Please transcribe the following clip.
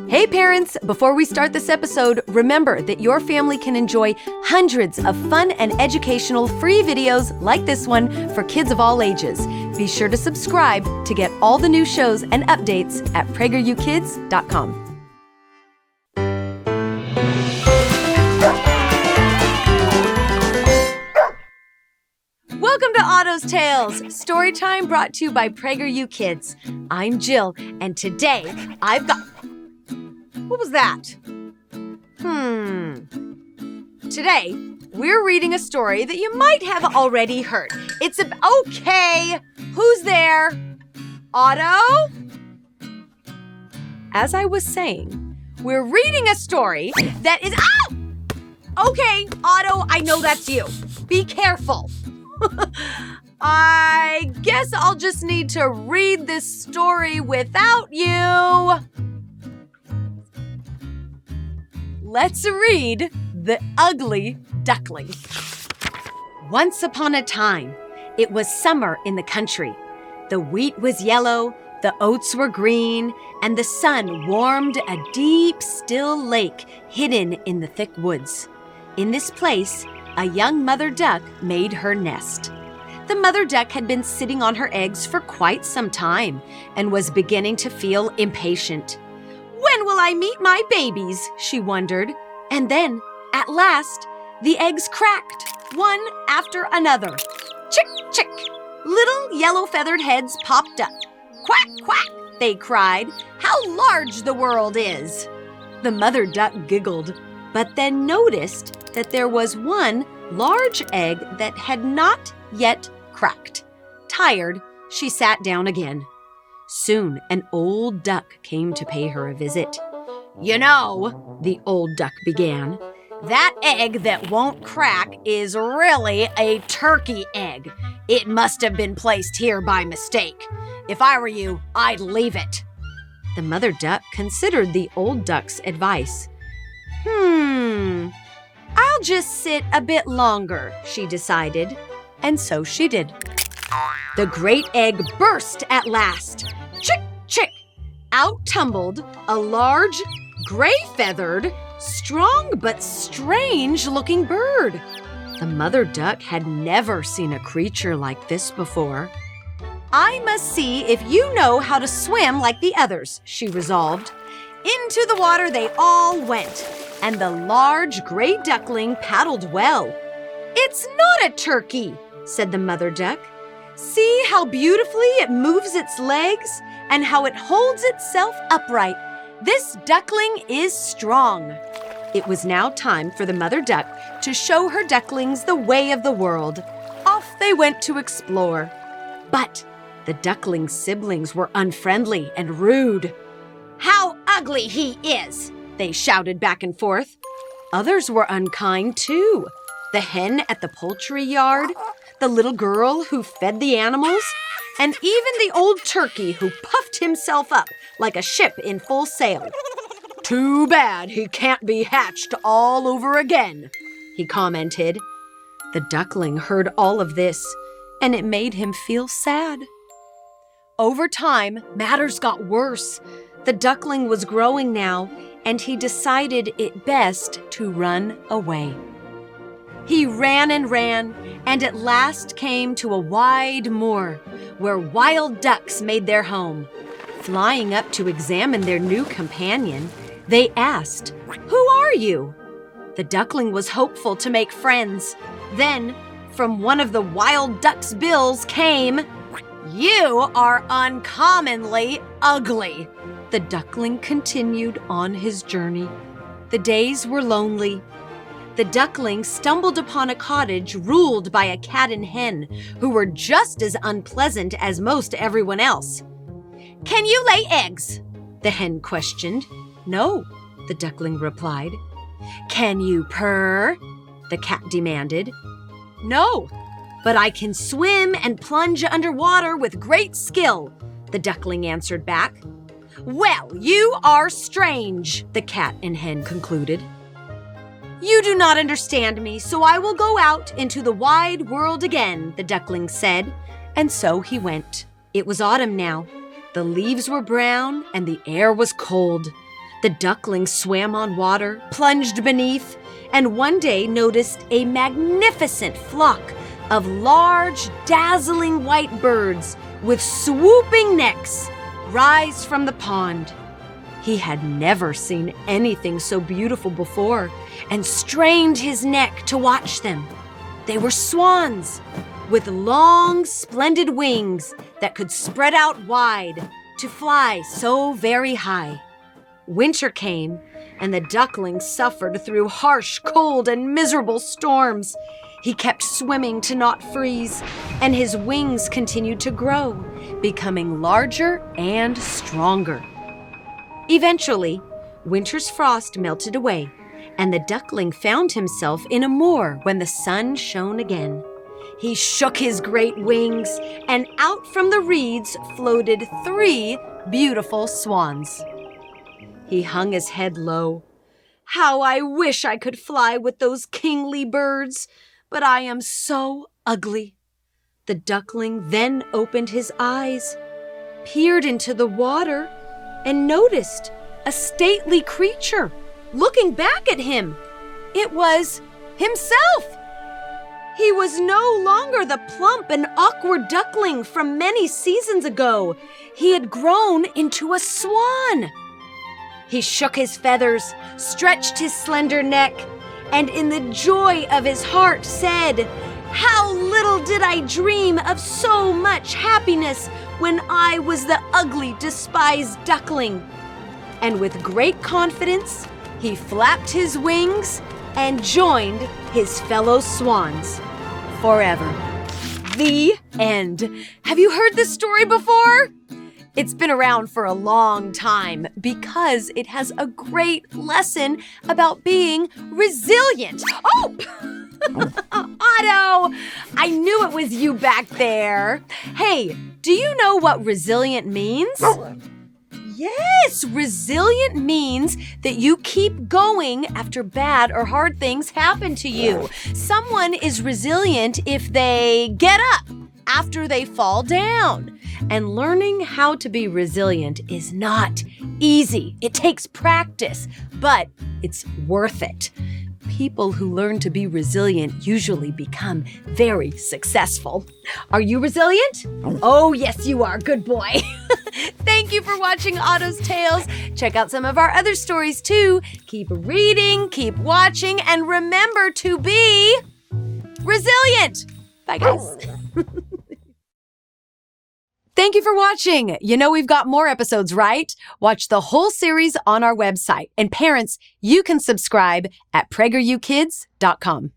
Hey parents, before we start this episode, remember that your family can enjoy hundreds of fun and educational free videos like this one for kids of all ages. Be sure to subscribe to get all the new shows and updates at PragerUkids.com. Welcome to Otto's Tales, storytime brought to you by PragerU Kids. I'm Jill, and today I've got... What was that? Today, we're reading a story that you might have already heard. Okay, who's there? Otto? As I was saying, we're reading a story that is... Okay, Otto, I know that's you. Be careful. I guess I'll just need to read this story without you. Let's read The Ugly Duckling. Once upon a time, it was summer in the country. The wheat was yellow, the oats were green, and the sun warmed a deep, still lake hidden in the thick woods. In this place, a young mother duck made her nest. The mother duck had been sitting on her eggs for quite some time and was beginning to feel impatient. When will I meet my babies? She wondered. And then, at last, the eggs cracked, one after another. Chick, chick! Little yellow-feathered heads popped up. Quack, quack, they cried. How large the world is! The mother duck giggled, but then noticed that there was one large egg that had not yet cracked. Tired, she sat down again. Soon, an old duck came to pay her a visit. You know, the old duck began, that egg that won't crack is really a turkey egg. It must have been placed here by mistake. If I were you, I'd leave it. The mother duck considered the old duck's advice. I'll just sit a bit longer, she decided, and so she did. The great egg burst at last. Chick, chick! Out tumbled a large, gray-feathered, strong but strange-looking bird. The mother duck had never seen a creature like this before. I must see if you know how to swim like the others, she resolved. Into the water they all went, and the large gray duckling paddled well. It's not a turkey, said the mother duck. See how beautifully it moves its legs and how it holds itself upright. This duckling is strong. It was now time for the mother duck to show her ducklings the way of the world. Off they went to explore. But the duckling's siblings were unfriendly and rude. How ugly he is, they shouted back and forth. Others were unkind too. The hen at the poultry yard, the little girl who fed the animals, and even the old turkey who puffed himself up like a ship in full sail. Too bad he can't be hatched all over again, he commented. The duckling heard all of this, and it made him feel sad. Over time, matters got worse. The duckling was growing now, and he decided it best to run away. He ran and ran, and at last came to a wide moor where wild ducks made their home. Flying up to examine their new companion, they asked, "Who are you?" The duckling was hopeful to make friends. Then, from one of the wild duck's bills came, "You are uncommonly ugly." The duckling continued on his journey. The days were lonely. The duckling stumbled upon a cottage ruled by a cat and hen who were just as unpleasant as most everyone else. "Can you lay eggs?" the hen questioned. "No," the duckling replied. "Can you purr?" the cat demanded. "No, but I can swim and plunge underwater with great skill," the duckling answered back. "Well, you are strange," the cat and hen concluded. "You do not understand me, so I will go out into the wide world again," the duckling said, and so he went. It was autumn now. The leaves were brown and the air was cold. The duckling swam on water, plunged beneath, and one day noticed a magnificent flock of large, dazzling white birds with swooping necks rise from the pond. He had never seen anything so beautiful before and strained his neck to watch them. They were swans with long, splendid wings that could spread out wide to fly so very high. Winter came, and the duckling suffered through harsh, cold, and miserable storms. He kept swimming to not freeze, and his wings continued to grow, becoming larger and stronger. Eventually, winter's frost melted away, and the duckling found himself in a moor when the sun shone again. He shook his great wings, and out from the reeds floated 3 beautiful swans. He hung his head low. "How I wish I could fly with those kingly birds, but I am so ugly." The duckling then opened his eyes, peered into the water, and noticed a stately creature looking back at him. It was himself. He was no longer the plump and awkward duckling from many seasons ago. He had grown into a swan. He shook his feathers, stretched his slender neck, and in the joy of his heart said, "How little did I dream of so much happiness when I was the ugly, despised duckling." And with great confidence, he flapped his wings and joined his fellow swans forever. The end. Have you heard this story before? It's been around for a long time because it has a great lesson about being resilient. Oh! Otto! I knew it was you back there. Hey, do you know what resilient means? Yes, resilient means that you keep going after bad or hard things happen to you. Someone is resilient if they get up after they fall down. And learning how to be resilient is not easy. It takes practice, but it's worth it. People who learn to be resilient usually become very successful. Are you resilient? Oh, yes, you are. Good boy. Thank you for watching Otto's Tales. Check out some of our other stories, too. Keep reading, keep watching, and remember to be resilient. Bye, guys. Thank you for watching. You know we've got more episodes, right? Watch the whole series on our website. And parents, you can subscribe at PragerUkids.com.